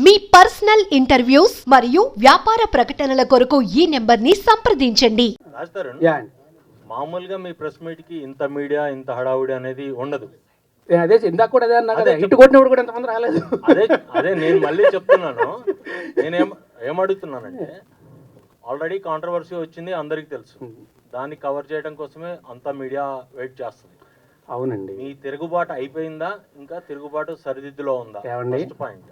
మీ personal interviews మరియు వ్యాపార ప్రకటనల కొరకు ఈ నెంబర్ని సంప్రదించండి. మామూలుగా మీ ప్రెస్ మీట్ కి ఇంత మీడియా ఇంత హడావుడి అనేది ఉండదు. అదే ఇందాక కూడా అదే అన్నా కదా, ఇటు కొట్టినప్పుడు కూడా ఎంతమంది రాలేదు. అదే నేను మళ్ళీ చెప్తున్నాను. ఏమడుగుతున్నానంటే ఆల్రెడీ కాంట్రవర్సీ వచ్చింది, అందరికీ తెలుసు. దాన్ని కవర్ చేయడం కోసమే అంత మీడియా వెయిట్ చేస్తుంది. అవునండి. మీ తిరుగుబాటు అయిపోయిందా, ఇంకా తిరుగుబాటు సరిదిద్దులో ఉందా? ఫస్ట్ పాయింట్,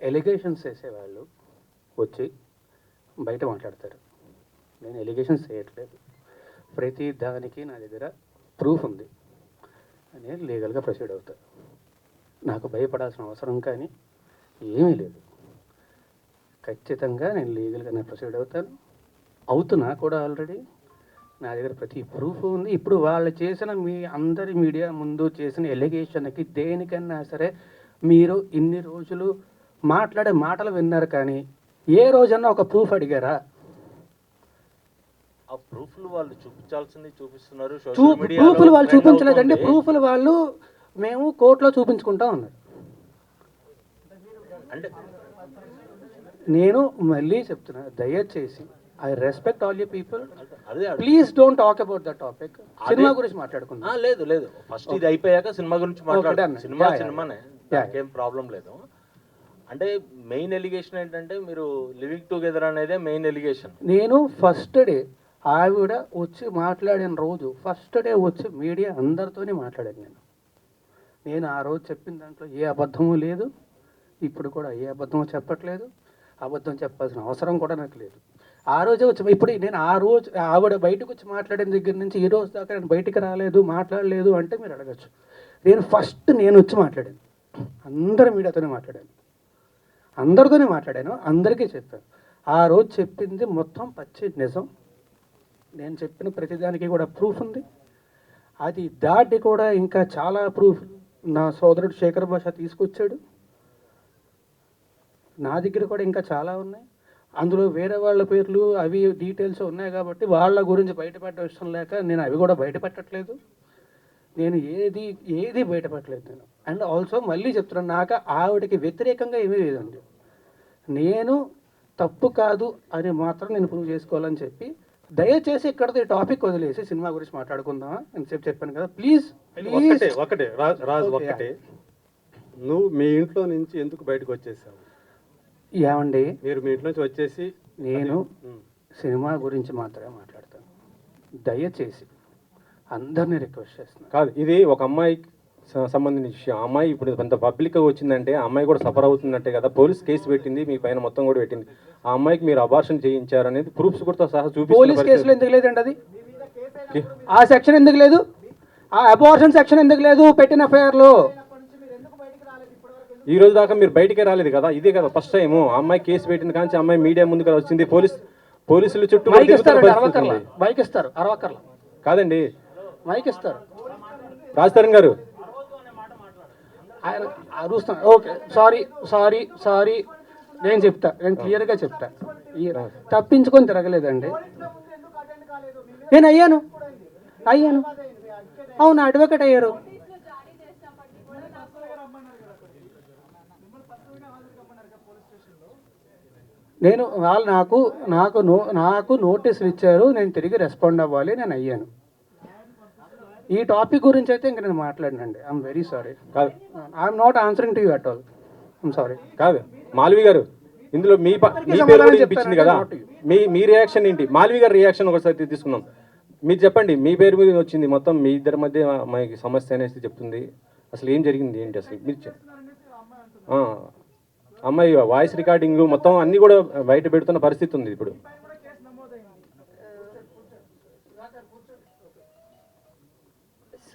ఎలిగేషన్స్ వేసేవాళ్ళు వచ్చి బయట మాట్లాడతారు. నేను ఎలిగేషన్స్ చేయట్లేదు, ప్రతి దానికి నా దగ్గర ప్రూఫ్ ఉంది, నేను లీగల్గా ప్రొసీడ్ అవుతాను. నాకు భయపడాల్సిన అవసరం కానీ ఏమీ లేదు. ఖచ్చితంగా నేను లీగల్గా నేను ప్రొసీడ్ అవుతున్నా కూడా. ఆల్రెడీ నా దగ్గర ప్రతి ప్రూఫ్ ఉంది. ఇప్పుడు వాళ్ళు చేసిన మీ అందరి మీడియా ముందు చేసిన ఎలిగేషన్కి దేనికన్నా సరే మీరు ఇన్ని రోజులు మాట్లాడే మాటలు విన్నారు, కానీ ఏ రోజన్నా ఒక ప్రూఫ్ అడిగారా? ఆ ప్రూఫ్లు వాళ్ళు చూపించాల్సింది చూపిస్తున్నారు. ప్రూఫ్లు వాళ్ళు చూపించలేదండి. ప్రూఫ్లు వాళ్ళు మేము కోర్టులో చూపించుకుంటా ఉన్నారు. అంటే నేను మళ్ళీ చెప్తున్నా, దయచేసి I respect all you people, please don't talk about the topic. Cinema గురించి మాట్లాడుకుందాం. లేదు, ఫస్ట్ ఇది అయిపోయాక సినిమా గురించి మాట్లాడాను. సినిమానే, నాకేం ప్రాబ్లం లేదు. అంటే మెయిన్ ఎలిగేషన్ ఏంటంటే మీరు లివింగ్ టుగెదర్ అనేదే మెయిన్ ఎలిగేషన్. నేను ఫస్ట్ డే ఆవిడ వచ్చి మాట్లాడిన రోజు, ఫస్ట్ డే వచ్చి మీడియా అందరితోనే మాట్లాడాను. నేను ఆ రోజు చెప్పిన దాంట్లో ఏ అబద్ధము లేదు, ఇప్పుడు కూడా ఏ అబద్ధము చెప్పట్లేదు. అబద్ధం చెప్పాల్సిన అవసరం కూడా నాకు లేదు. ఆ రోజే వచ్చి, ఇప్పుడు నేను ఆ రోజు ఆవిడ బయటకు వచ్చి మాట్లాడిన దగ్గర నుంచి ఈ రోజు దాకా నేను బయటికి రాలేదు, మాట్లాడలేదు అంటే మీరు అడగచ్చు. నేను వచ్చి మాట్లాడాను, అందరి మీడియాతోనే మాట్లాడాను, అందరికీ చెప్పాను. ఆ రోజు చెప్పింది మొత్తం పచ్చి నిజం. నేను చెప్పిన ప్రతిదానికి కూడా ప్రూఫ్ ఉంది. అది దాటి కూడా ఇంకా చాలా ప్రూఫ్ నా సోదరుడు శేఖర్ భాష తీసుకొచ్చాడు. నా దగ్గర కూడా ఇంకా చాలా ఉన్నాయి. అందులో వేరే వాళ్ళ పేర్లు అవి డీటెయిల్స్ ఉన్నాయి కాబట్టి వాళ్ళ గురించి బయటపెట్టడం ఇష్టం లేక నేను అవి కూడా బయటపెట్టట్లేదు. నేను ఏది బయటపెట్టలేదు నేను. అండ్ ఆల్సో మళ్ళీ చెప్తున్నాను, నాకు ఆవిడకి వ్యతిరేకంగా ఏమీ లేదండి. నేను తప్పు కాదు అని మాత్రం నేను ప్రూవ్ చేసుకోవాలని చెప్పి, దయచేసి ఇక్కడతో ఈ టాపిక్ వదిలేసి సినిమా గురించి మాట్లాడుకుందామా అని చెప్పాను కదా. ప్లీజ్ ఒకటే రాజు, ఒక్కటే, నువ్వు మీ ఇంట్లో నుంచి ఎందుకు బయటకు వచ్చేసావు? ఏమండి, మీరు మీ ఇంట్లో నుంచి వచ్చేసి నేను సినిమా గురించి మాత్రమే మాట్లాడతాను. దయచేసి అందరినీ రిక్వెస్ట్ చేస్తున్నాను. కాదు, ఇది ఒక అమ్మాయికి సంబంధించిన విషయం. ఆ అమ్మాయి ఇప్పుడు కొంత పబ్లిక్గా వచ్చిందంటే ఆ అమ్మాయి కూడా సఫర్ అవుతుందంటే కదా. పోలీస్ కేసు పెట్టింది, మీ పైన మొత్తం కూడా పెట్టింది. ఆ అమ్మాయికి మీరు అబార్షన్ చేయించారు అనేది ప్రూఫ్స్ కూడా సహా చూపి. పోలీస్ కేసులో ఎందుకు లేదండి? అది ఆ సెక్షన్ ఎందుకు లేదు? ఆ అబార్షన్ సెక్షన్ ఎందుకు లేదు పెట్టిన ఎఫ్ఐఆర్లో? ఈ రోజు దాకా మీరు బయటికే రాలేదు కదా. ఇదే కదా ఫస్ట్ టైం ఆ అమ్మాయి కేసు పెట్టింది కానీ అమ్మాయి మీడియా ముందుకు వచ్చింది. పోలీసులు చుట్టూ బైక్ ఇస్తారు అరవకర్ల కాదండి, మైక్ ఇస్తారు. రాజతరణ్ గారు ఆయన అరుస్తాను. ఓకే, సారీ నేను నేను క్లియర్గా చెప్తా. తప్పించుకొని తిరగలేదండి. నేను అయ్యాను. అవును, అడ్వకేట్ అయ్యారు. నేను వాళ్ళు నాకు నోటీసులు ఇచ్చారు, నేను తిరిగి రెస్పాండ్ అవ్వాలి, నేను అయ్యాను. ఈ టాపిక్ గురించి అయితే ఇంకా నేను మాట్లాడినండి. I'm very sorry. కాదు, I'm not answering to you at all. I'm sorry. కాదు, మాల్వి గారు ఇందులో మీ పేరు వినిపించింది కదా, మీ రియాక్షన్ ఏంటి? మాల్వి గారి రియాక్షన్ ఒకసారి తీసుకుందాం. మీరు చెప్పండి, మీ పేరు మీద వచ్చింది మొత్తం మీ ఇద్దరి మధ్య మనకి సమస్య అనేసి చెప్తుంది. అసలు ఏం జరిగింది ఏంటి అసలు? మీరు అమ్మాయి వాయిస్ రికార్డింగ్ మొత్తం అన్నీ కూడా బయట పెడుతున్న పరిస్థితి ఉంది ఇప్పుడు.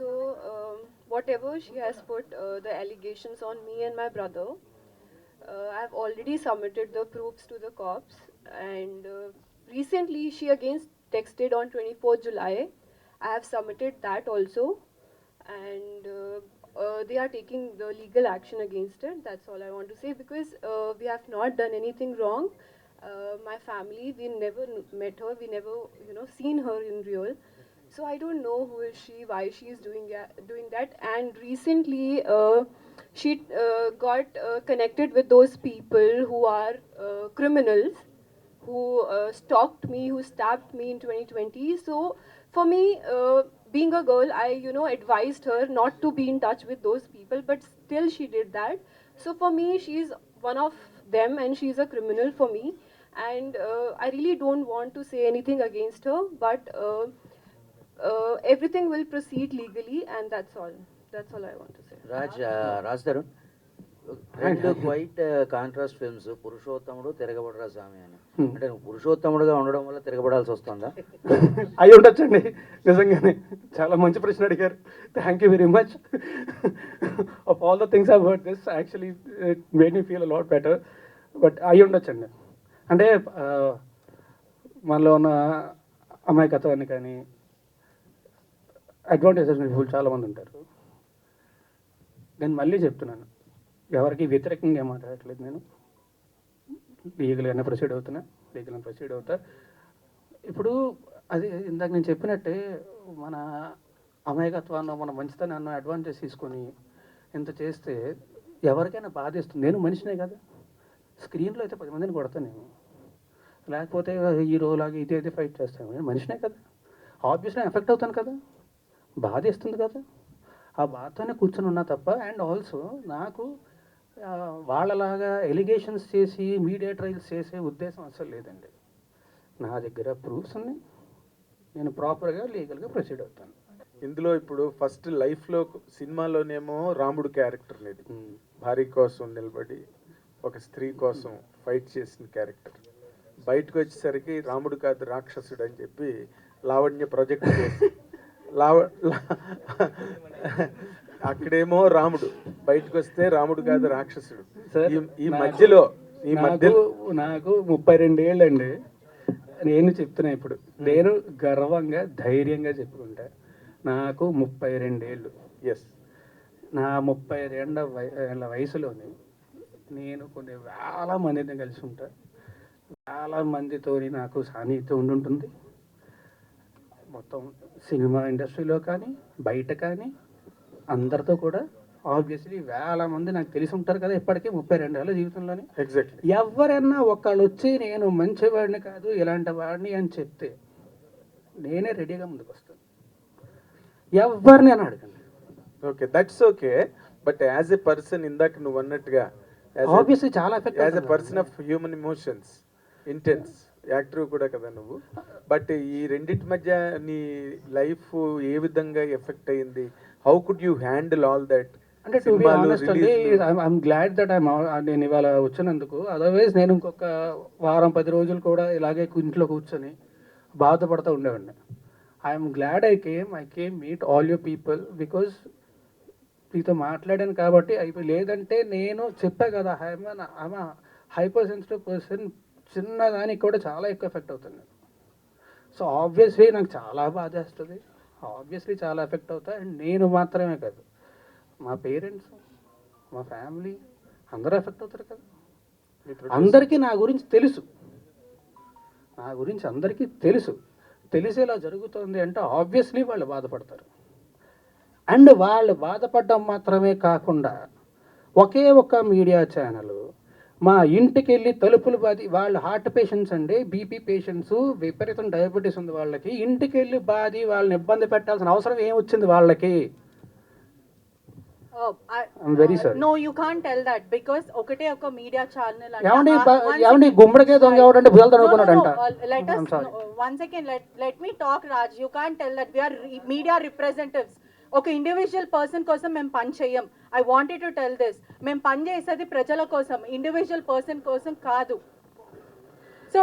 So whatever she has put the allegations on me and my brother, I have already submitted the proofs to the cops, and recently she again texted on 24th July. I have submitted that also, and they are taking the legal action against it. That's all I want to say, because we have not done anything wrong. My family, we never met her, we never seen her in real. So I don't know who is she, why she is doing that. And recently she got connected with those people who are criminals, who stalked me, who stabbed me in 2020. So for me, being a girl, I advised her not to be in touch with those people, but still she did that. So for me, she's one of them and she's a criminal for me, and I really don't want to say anything against her, but everything will proceed legally, and that's all I want to say. Raj Tarun రెండు quiet contrast films, పురుషోత్తముడు, తిరగబడరా స్వామి అని. అంటే నువ్వు పురుషోత్తముడుగా ఉండడం వల్ల తిరగబడాల్సి వస్తుందా? అయి ఉండొచ్చండి, నిజంగానే చాలా మంచి ప్రశ్న అడిగారు. Thank you very much. Of all the things I heard this actually it made me feel a lot better. But అయి ఉండొచ్చండి. అంటే మనలో ఉన్న అమాయకత్వాన్ని కానీ అడ్వాంటేజెస్ పీపుల్ చాలామంది ఉంటారు. నేను మళ్ళీ చెప్తున్నాను, ఎవరికి వ్యతిరేకంగా ఏం మాట్లాడట్లేదు. నేను లీగల్గానే ప్రొసీడ్ అవుతా. ఇప్పుడు అది ఇందాక నేను చెప్పినట్టే, మన అమాయకత్వాన్ని, మన మంచితనాన్ని అడ్వాంటేజ్ తీసుకొని ఇంత చేస్తే ఎవరికైనా బాధేస్తుంది. నేను మనిషినే కదా, స్క్రీన్లో అయితే 10 మందిని కొడతాను నేను, లేకపోతే హీరోలాగా ఇదే ఫైట్ చేస్తాను. నేను మనిషినే కదా, ఆబ్వియస్లీ ఎఫెక్ట్ అవుతాను కదా, బాధేస్తుంది కదా. ఆ బాధతోనే కూర్చొని ఉన్నా తప్ప. అండ్ ఆల్సో నాకు వాళ్ళలాగా ఎలిగేషన్స్ చేసి మీడియా ట్రయల్స్ చేసే ఉద్దేశం అసలు లేదండి. నా దగ్గర ప్రూఫ్స్ ఉన్నాయి, నేను ప్రాపర్గా లీగల్గా ప్రొసీడ్ అవుతాను. ఇందులో ఇప్పుడు ఫస్ట్ లైఫ్లో సినిమాలోనేమో రాముడు క్యారెక్టర్ లేదు, భార్య కోసం నిలబడి ఒక స్త్రీ కోసం ఫైట్ చేసిన క్యారెక్టర్. బయటకు వచ్చేసరికి రాముడు కాదు రాక్షసుడు అని చెప్పి లావణ్య ప్రొజెక్ట్ చేసి అక్కడేమో రాముడు, బయటకు వస్తే రాముడు కాదు రాక్షసుడు. ఈ మధ్యలో నాకు 32 ఏళ్ళండి. నేను చెప్తున్నా ఇప్పుడు, నేను గర్వంగా ధైర్యంగా చెప్పుకుంటా, నాకు 32 ఏళ్ళు. ఎస్, నా 32 ఏళ్ళ వయసులోని నేను కొన్ని వేల మందిని కలిసి ఉంటా, వేల మందితో నాకు సాన్నిహిత్యం ఉండుంటుంది. మొత్తం సినిమా ఇండస్ట్రీలో కానీ బయట కానీ అందరితో కూడా ఆబ్వియస్లీ వేల మంది నాకు తెలిసి ఉంటారు కదా ఇప్పటికీ 32 ఏళ్ళ జీవితంలోనే. ఎగ్జాక్ట్లీ. ఎవరన్నా ఒకళ్ళు వచ్చి నేను మంచివాడిని కాదు ఇలాంటి వాడిని అని చెప్తే నేనే రెడీగా ముందుకు వస్తాను. ఎవరిని అని అడగండి. Okay, that's okay. But as a person, ఇందాక నువ్వు అన్నట్టుగా ఆబ్వియస్లీ చాలా effect as a person of human emotions, intense actor కూడా కదా నువ్వు. బట్ ఈ రెండింటి మధ్య నీ లైఫ్ ఏ విధంగా ఎఫెక్ట్ అయ్యింది? How could you handle all that? అంటే టు బి ఆనెస్ట్ అండి, ఐఎమ్ గ్లాడ్ దట్ నేను ఇవాళ వచ్చినందుకు. అదర్వైజ్ నేను ఇంకొక వారం 10 రోజులు కూడా ఇలాగే ఇంట్లో కూర్చొని బాధపడుతూ ఉండేవాడిని. I'm glad I came meet all you people because మీతో మాట్లాడాను కాబట్టి అయిపోయి. లేదంటే నేను చెప్పా కదా, ఐఎమ్ హైపర్ సెన్సిటివ్ పర్సన్, చిన్నదానికి కూడా చాలా ఎక్కువ ఎఫెక్ట్ అవుతుంది. సో ఆబ్వియస్లీ నాకు చాలా బాధేస్తుంది, ఆబ్వియస్లీ చాలా ఎఫెక్ట్ అవుతా. అండ్ నేను మాత్రమే కాదు, మా పేరెంట్స్, మా ఫ్యామిలీ అందరూ ఎఫెక్ట్ అవుతారు కదా. అందరికీ నా గురించి తెలుసు, అందరికీ తెలిసేలా జరుగుతుంది అంటే ఆబ్వియస్లీ వాళ్ళు బాధపడతారు. అండ్ వాళ్ళు బాధపడడం మాత్రమే కాకుండా ఒకే ఒక్క మీడియా ఛానల్ మా ఇంటికి వెళ్ళి తలుపులు బాది, వాళ్ళు హార్ట్ పేషెంట్స్ అండి, బీపీ పేషెంట్స్, విపరీతం డయాబెటీస్ ఉంది వాళ్ళకి, ఇంటికి వెళ్ళి బాది వాళ్ళని ఇబ్బంది పెట్టాల్సిన అవసరం ఏం వచ్చింది వాళ్ళకి? Very sorry. No, you can't tell that because ఒకటే ఒక మీడియా ఛానల్ ఏమండి గుమ్మడికే దొంగ ఎవడంటే భుజాలు తడుకున్నాడంట. let us one second, let me talk, Raj. You can't tell that we are media representatives. ఒక ఇండివిజువల్ పర్సన్ కోసం మేము పని చేయం. I wanted to tell this. మేము పని చేసేది ప్రజల కోసం, ఇండివిజువల్ పర్సన్ కోసం కాదు. సో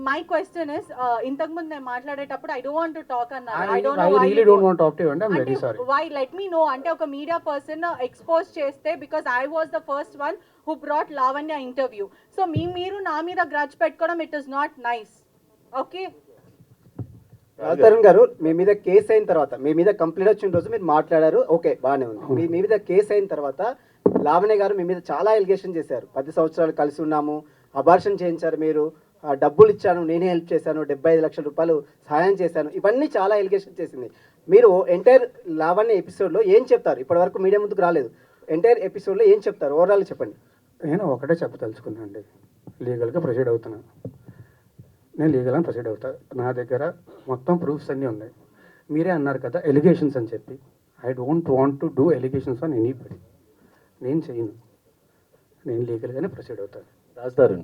మై క్వశ్చన్ ఇస్, ఇంతకు ముందు నేను మాట్లాడేటప్పుడు I don't want to talk అన్నారు. I don't know why really don't want to talk to you and I am very sorry. Why let me know అంటే ఒక media person expose చేస్తే because I was the first one who brought Lavanya interview. So మీరు నా మీద grudge పెట్టుకోవడం it is not nice. Okay Tarun garu, మీ మీద case అయిన తర్వాత, మీ మీద కంప్లైంట్ వచ్చిన రోజు మీరు మాట్లాడారు, ఓకే బాగానే ఉంది. మీ మీద కేసు అయిన తర్వాత లావణ్య గారు మీ మీద చాలా ఎలిగేషన్ చేశారు. 10 సంవత్సరాలు కలిసి ఉన్నాము, అబార్షన్ చేయించారు మీరు, డబ్బులు ఇచ్చాను, నేనే హెల్ప్ చేశాను, 75 లక్షల రూపాయలు సహాయం చేశాను, ఇవన్నీ చాలా ఎలిగేషన్ చేసింది. మీరు ఎంటైర్ లావణ్య ఎపిసోడ్లో ఏం చెప్తారు? ఇప్పటివరకు మీడియా ముందుకు రాలేదు. ఎంటైర్ ఎపిసోడ్లో ఏం చెప్తారు ఓవరాల్ చెప్పండి. నేను ఒకటే చెప్పదలుచుకున్నాను అండి, లీగల్గా ప్రొసీడ్ అవుతున్నాను. నేను లీగల్గా ప్రొసీడ్ అవుతా. నా దగ్గర మొత్తం ప్రూఫ్స్ అన్నీ ఉన్నాయి. మీరే అన్నారు కదా ఎలిగేషన్స్ అని చెప్పి. I don't want to do allegations on anybody. నేను చేయను. నేను లీగల్గానే ప్రొసీడ్ అవుతాను. రాస్తారు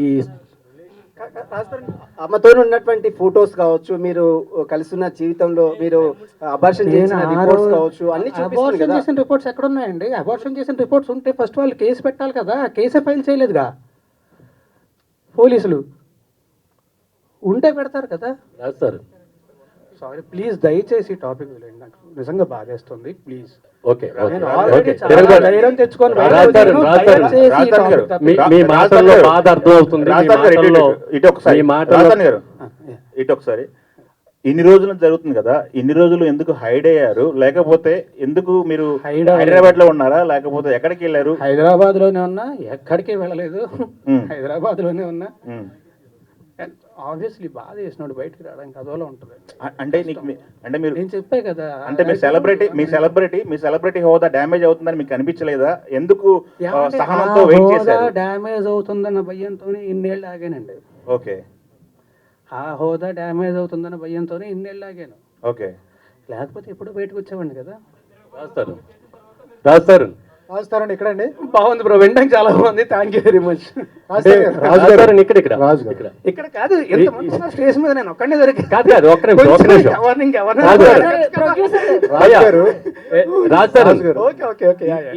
ఈ అమ్మతో ఉన్నటువంటి ఫొటోస్ కావచ్చు, మీరు కలిసిన జీవితంలో మీరు అబార్షన్ చేసిన రిపోర్ట్స్ కావచ్చు, అన్ని చూపిస్తుంది అబార్షన్ కదా. చేసిన రిపోర్ట్స్ ఎక్కడ ఉన్నాయండి? అబార్షన్ చేసిన రిపోర్ట్స్ ఉంటే ఫస్ట్ వాళ్ళు కేసు పెట్టాలి కదా. కేసే ఫైల్ చేయలేదుగా పోలీసులు. ఉంటే పెడతారు కదా. రాస్తారు. సారీ ప్లీజ్, దయచేసి టాపిక్ వదిలేండి. నాకు నిజంగా బాధేస్తుంది. ప్లీజ్. ఓకే నేను already చాలా ధైర్యం తెచ్చుకొని బయటకు వచ్చాను. దయచేసి ఈ రాజధాని గారు, topic మీ తప్ప- మాటల్లో బాధ అర్థం అవుతుంది. రాజధాని గారు ఇటు ఒకసారి, రాజధాని గారు ఇటు ఒకసారి. ఇన్ని రోజులు జరుగుతుంది కదా, ఇన్ని రోజులు ఎందుకు హైడ్ అయ్యారు? లేకపోతే ఎందుకు మీరు హైదరాబాద్ లో ఉన్నారా, లేకపోతే ఎక్కడికి వెళ్ళారు? హైదరాబాద్ లోనే ఉన్నా, ఎక్కడికి వెళ్ళలేదు. హైదరాబాద్ లోనే ఉన్నా. ఆబ్వియస్లీ బాధ చేసినాడు, బయటకు రావడానికి అదోలా ఉంటుంది. అంటే అంటే మీరు నేను చెప్పే కదా, అంటే మీ సెలబ్రిటీ హోదా డ్యామేజ్ అవుతుందని మీకు అనిపించలేదా? ఎందుకు సహనంతో వెయిట్ చేశారు? డ్యామేజ్ అవుతుందన్న భయంతోనే ఇన్నేళ్ళు ఆగానండి. ఓకే, ఆ హోదా డ్యామేజ్ అవుతుందన్న భయంతోనే ఇన్నేళ్ళు ఆగాను. ఓకే. లేకపోతే ఎప్పుడు బయటకు వచ్చేవాడిని కదా. రాస్తారు రాజుతారండి ఇక్కడండి. బాగుంది బ్రో, వినడానికి చాలా బాగుంది. Thank you very much. ఇక్కడ కాదు, ఎంత మంది స్టేజ్ మీద నేను ఒక్కడే దొరికి కాదు ఒక్క నిమిషం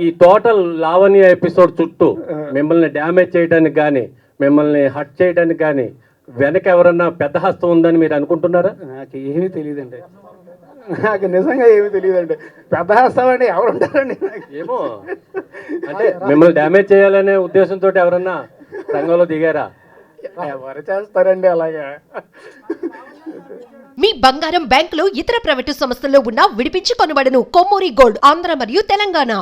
ఈ టోటల్ లావణ్య ఎపిసోడ్ చుట్టూ మిమ్మల్ని డ్యామేజ్ చేయడానికి కానీ, మిమ్మల్ని హట్ చేయడానికి కానీ వెనక ఎవరన్నా పెద్ద హస్తం ఉందని మీరు అనుకుంటున్నారా? నాకు ఏమీ తెలియదండి. నాకు నిజంగా ఏమీ తెలియదండి. పెద్ద హస్తం అండి ఎవరు ఉంటారండి? ఏమో, అంటే మిమ్మల్ని డ్యామేజ్ చేయాలనే ఉద్దేశంతో ఎవరన్నా రంగంలో దిగారా? ఎవరు చేస్తారండి అలాగా? మీ బంగారం బ్యాంకులో ఇతర ప్రైవేటు సంస్థల్లో ఉన్న విడిపించి కొనబడను. కొమ్మూరి గోల్డ్, ఆంధ్ర మరియు తెలంగాణ.